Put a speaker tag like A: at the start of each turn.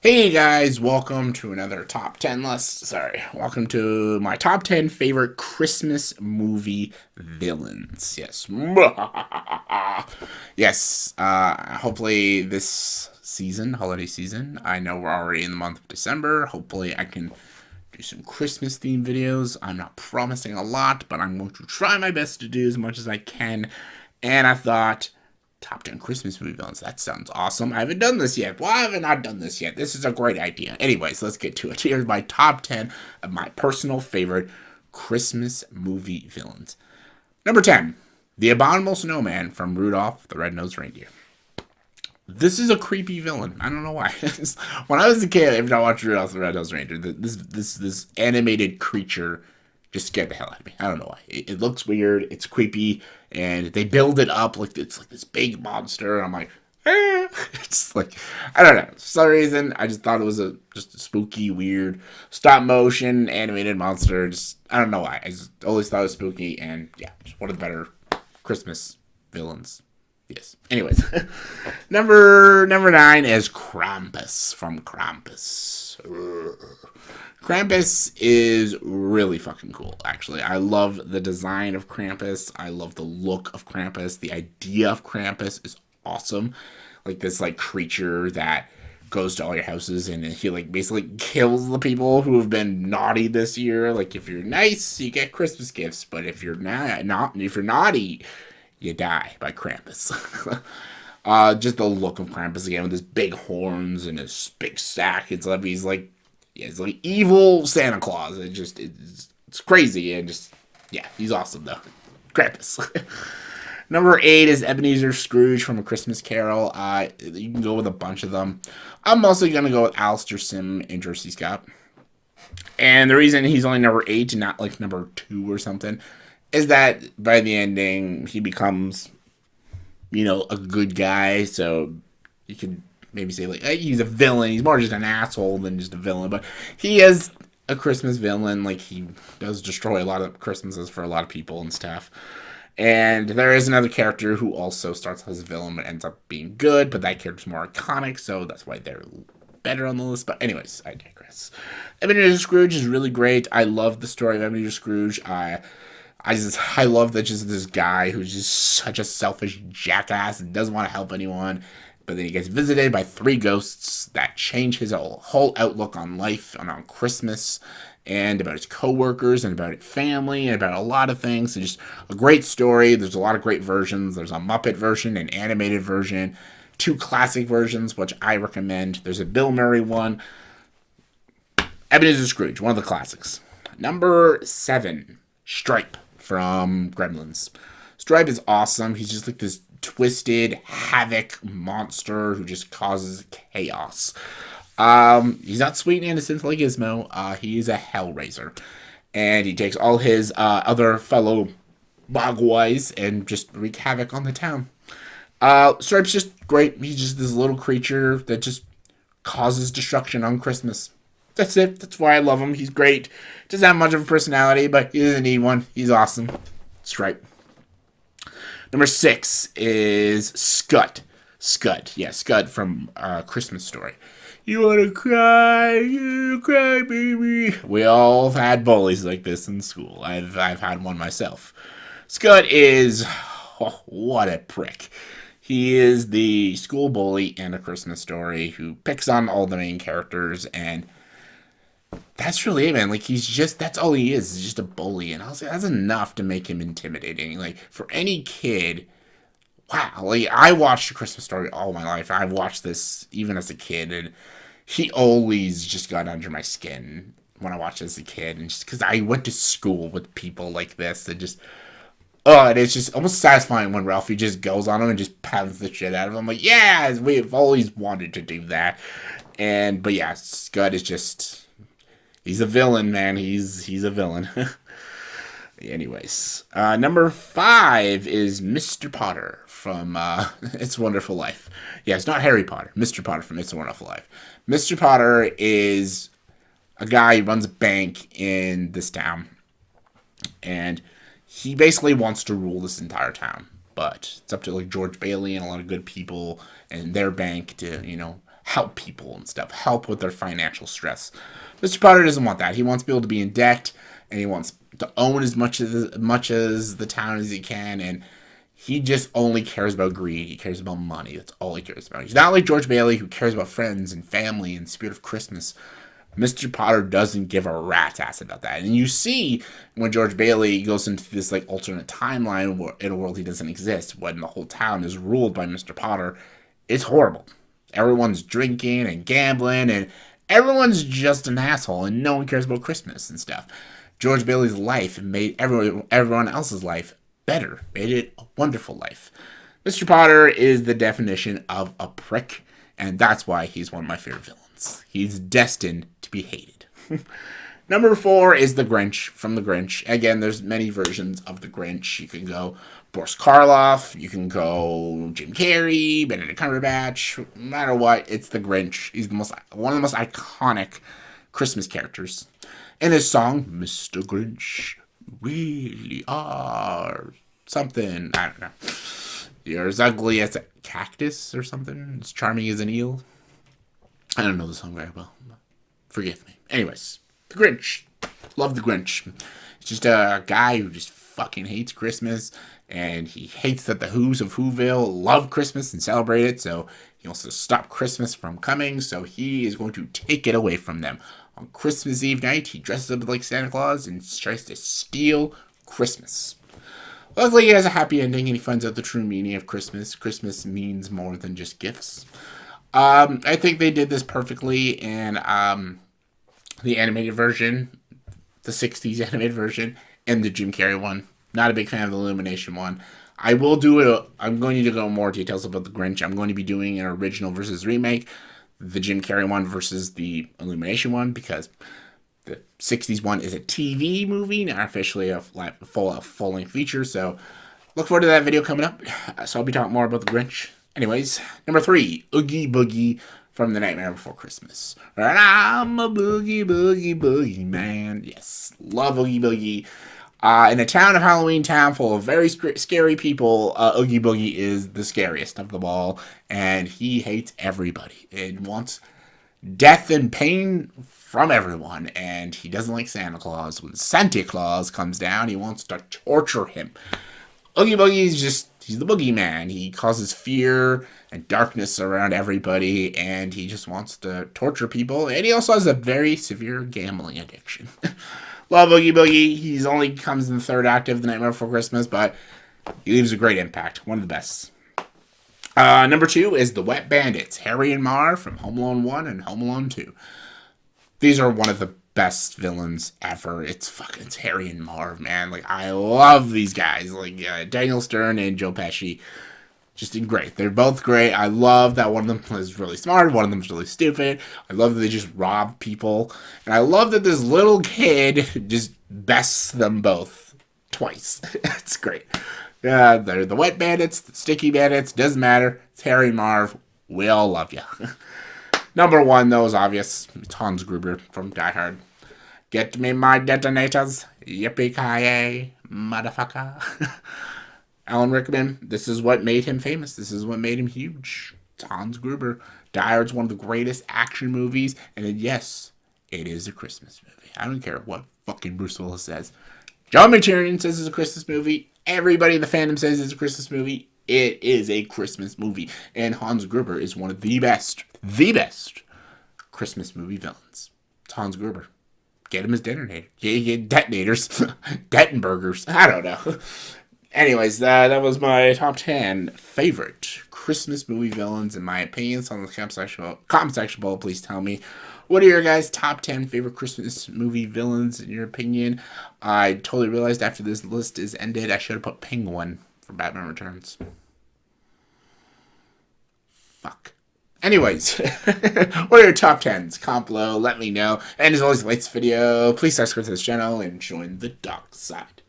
A: Hey guys, welcome to another top 10 list. Welcome to my top 10 favorite Christmas movie villains. Yes. Yes. Hopefully this season, holiday season, I know we're already in the month of December. Hopefully I can do some Christmas themed videos. I'm not promising a lot, but I'm going to try my best to do as much as I can. And I thought, top 10 Christmas movie villains. That sounds awesome. I haven't done this yet. Why haven't I done this yet? This is a great idea. Anyways, let's get to it. Here's my top 10 of my personal favorite Christmas movie villains. Number 10, the Abominable Snowman from Rudolph the Red-Nosed Reindeer. This is a creepy villain. I don't know why. When I was a kid, every time I watched Rudolph the Red-Nosed Reindeer, this animated creature just scared the hell out of me. I don't know why. It looks weird. It's creepy, and they build it up like it's like this big monster. And I'm like, eh. It's like I don't know. For some reason, I just thought it was just a spooky, weird, stop motion animated monster. Just I don't know why. I just always thought it was spooky, and yeah, just one of the better Christmas villains. Yes. Anyways, number 9 is Krampus from Krampus. Krampus is really fucking cool, actually. I love the design of Krampus. I love the look of Krampus. The idea of Krampus is awesome. Like this like creature that goes to all your houses and he like basically kills the people who have been naughty this year. Like if you're nice, you get Christmas gifts, but if you're not if you're naughty, you die by Krampus. Just the look of Krampus again with his big horns and his big sack. It's like he's like evil Santa Claus. It's crazy and just yeah, he's awesome though. Krampus. Number 8 is Ebenezer Scrooge from A Christmas Carol. You can go with a bunch of them. I'm mostly gonna go with Alistair Sim and Jersey Scott. And the reason he's only number 8 and not like number 2 or something is that by the ending he becomes, a good guy. So you could maybe say like hey, he's a villain. He's more just an asshole than just a villain, but he is a Christmas villain. Like he does destroy a lot of Christmases for a lot of people and stuff. And there is another character who also starts as a villain but ends up being good, but that character's more iconic, so that's why they're better on the list. But anyways, I digress. Ebenezer Scrooge is really great. I love the story of Ebenezer Scrooge. I love that just this guy who's just such a selfish jackass and doesn't want to help anyone. But then he gets visited by 3 ghosts that change his whole outlook on life and on Christmas and about his coworkers and about his family and about a lot of things. It's just a great story. There's a lot of great versions. There's a Muppet version, an animated version, 2 classic versions, which I recommend. There's a Bill Murray one. Ebenezer Scrooge, one of the classics. Number 7, Stripe from Gremlins. Stripe is awesome. He's just like this twisted havoc monster who just causes chaos. He's not sweet and innocent like Gizmo. He is a hellraiser, and he takes all his other fellow mogwais and just wreak havoc on the town. Stripe's just great. He's just this little creature that just causes destruction on Christmas. That's it. That's why I love him. He's great. Doesn't have much of a personality, but he doesn't need one. He's awesome. Stripe. Number 6 is Scud. Scud. Yeah, Scud from Christmas Story. You wanna cry? You cry, baby. We all had bullies like this in school. I've had one myself. Scud is what a prick. He is the school bully in A Christmas Story who picks on all the main characters, and that's really it, man. Like that's all he is just a bully, and I was like, that's enough to make him intimidating. Like for any kid, wow. Like I watched A Christmas Story all my life. I watched this even as a kid, and he always just got under my skin when I watched it as a kid, and just because I went to school with people like this, and just and it's just almost satisfying when Ralphie just goes on him and just pounds the shit out of him. I'm like, yeah, we've always wanted to do that, but yeah, Scud is just. He's a villain, man. He's a villain. Anyways, number 5 is Mr. Potter from It's a Wonderful Life. Yeah, it's not Harry Potter. Mr. Potter from It's a Wonderful Life. Mr. Potter is a guy who runs a bank in this town, and he basically wants to rule this entire town. But it's up to like George Bailey and a lot of good people and their bank to help people and stuff, help with their financial stress. Mr. Potter doesn't want that. He wants people to be in debt, and he wants to own as much as the town as he can, and he just only cares about greed. He cares about money. That's all he cares about. He's not like George Bailey, who cares about friends and family and spirit of Christmas. Mr. Potter doesn't give a rat's ass about that. And you see when George Bailey goes into this like alternate timeline in a world he doesn't exist, when the whole town is ruled by Mr. Potter, it's horrible. Everyone's drinking and gambling, and everyone's just an asshole, and no one cares about Christmas and stuff. George Bailey's life made everyone else's life better, made it a wonderful life. Mr. Potter is the definition of a prick, and that's why he's one of my favorite villains. He's destined to be hated. Number 4 is the Grinch from the Grinch. Again, there's many versions of the Grinch. You can go Boris Karloff, you can go Jim Carrey, Benedict Cumberbatch. No matter what, it's the Grinch. He's one of the most iconic Christmas characters. In his song, Mr. Grinch, really are something, I don't know. You're as ugly as a cactus or something, as charming as an eel. I don't know the song very well. Forgive me. Anyways, the Grinch. Love the Grinch. He's just a guy who just fucking hates Christmas, and he hates that the Who's of Whoville love Christmas and celebrate it, so he wants to stop Christmas from coming, so he is going to take it away from them. On Christmas Eve night, he dresses up like Santa Claus and tries to steal Christmas. Luckily, he has a happy ending, and he finds out the true meaning of Christmas. Christmas means more than just gifts. I think they did this perfectly in the animated version, the 60s animated version, and the Jim Carrey one. Not a big fan of the Illumination one. I'm going to go more details about the Grinch. I'm going to be doing an original versus remake, the Jim Carrey one versus the Illumination one, because the 60s one is a TV movie, not officially a full-length feature, so look forward to that video coming up. So I'll be talking more about the Grinch. Anyways, number 3, Oogie Boogie from The Nightmare Before Christmas. And I'm a boogie, boogie, boogie man. Yes, love Oogie Boogie. In a town of Halloween town full of very scary people, Oogie Boogie is the scariest of them all, and he hates everybody and wants death and pain from everyone, and he doesn't like Santa Claus. When Santa Claus comes down, he wants to torture him. Oogie Boogie is he's the boogeyman. He causes fear and darkness around everybody, and he just wants to torture people, and he also has a very severe gambling addiction. Love Oogie Boogie. He's only comes in the 3rd act of The Nightmare Before Christmas, but he leaves a great impact. One of the best. Number 2 is the Wet Bandits, Harry and Marv from Home Alone 1 and Home Alone 2. These are one of the best villains ever. It's Harry and Marv, man. Like, I love these guys. Like, Daniel Stern and Joe Pesci. Just great. They're both great. I love that one of them is really smart, one of them is really stupid. I love that they just rob people. And I love that this little kid just bests them both twice. It's great. They're the Wet Bandits, the Sticky Bandits, doesn't matter. It's Harry and Marv. We all love you. Number 1, though, is obvious. It's Hans Gruber from Die Hard. Get me my detonators. Yippee-ki-yay, motherfucker. Alan Rickman, this is what made him famous. This is what made him huge. It's Hans Gruber. Die Hard's one of the greatest action movies, and yes, it is a Christmas movie. I don't care what fucking Bruce Willis says. John McTiernan says it's a Christmas movie. Everybody in the fandom says it's a Christmas movie. It is a Christmas movie, and Hans Gruber is one of the best Christmas movie villains. It's Hans Gruber. Get him his detonator. Get detonators. Dettenburgers. I don't know. Anyways, that was my top 10 favorite Christmas movie villains, and my opinions on the comment section below. Please tell me, what are your guys' top 10 favorite Christmas movie villains in your opinion? I totally realized after this list is ended, I should have put Penguin for Batman Returns. Fuck. Anyways, what are your top 10s? Comment below, let me know. And as always, like this video, please subscribe to this channel and join the dark side.